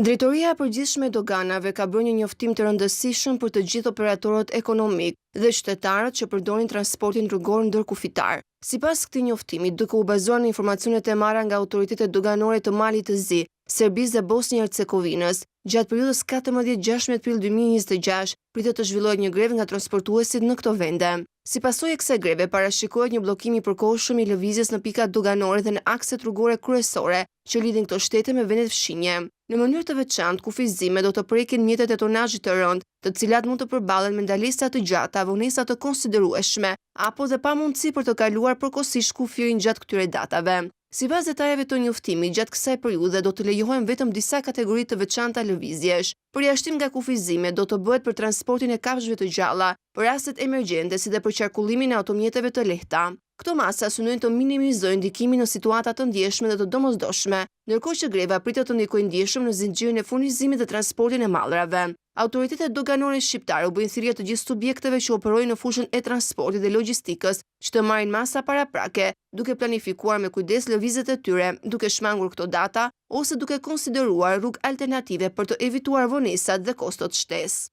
Drejtoria e Përgjithshme e Doganave ka bërë një njoftim të rëndësishëm për të gjithë operatorët ekonomik dhe qytetarët që përdorin transportin rrugor ndërkufitar. Sipas këtij njoftimi, duke u bazuar në informacionet e marra nga autoritetet doganore të Malit të Zi, Serbisë dhe Bosnjë-Hercegovinës, gjatë periudhës 14-16 prill 2026, pritet të zhvillohet një grevë nga transportuesit në këto vende. Si pasojë e kësaj greve, parashikohet një bllokim i përkohshëm i lëvizjes në pikat doganore dhe në akset rrugore kryesore që lidhin këto shtete me vendet fshinje. Në mënyrë të veçantë, kufizime do të prekin mjetet e tonazhit të rënd, të cilat mund të përballen me ndalesa të gjata, vonesa të konsiderueshme, apo dhe pamundësi për të kaluar përkohësisht kufirin gjatë këtyre datave. Sipas detajeve të njoftimit, gjatë kësaj periudhe do të lejohen vetëm disa kategori të veçanta lëvizjesh. Përjashtim nga kufizime do të bëhet për transportin e kafshëve të gjalla, për rastet emergjente si dhe për qarkullimin e automjeteve të lehta. Këto masa synojnë të minimizojnë ndikimin në situata të ndjeshme dhe të domosdoshme, ndërkohë që greva pritet të ndikojë ndjeshëm në zinxhirin e furnizimit dhe transportin e mallrave. Autoritetet doganore shqiptare u bëjnë thirrje të gjithë subjekteve që operojnë në fushën e transportit dhe logjistikës që të marrin masa paraprake, duke planifikuar me kujdes lëvizjet e tyre, duke shmangur këto data ose duke konsideruar rrugë alternative për të evituar vonesat dhe kostot shtesë.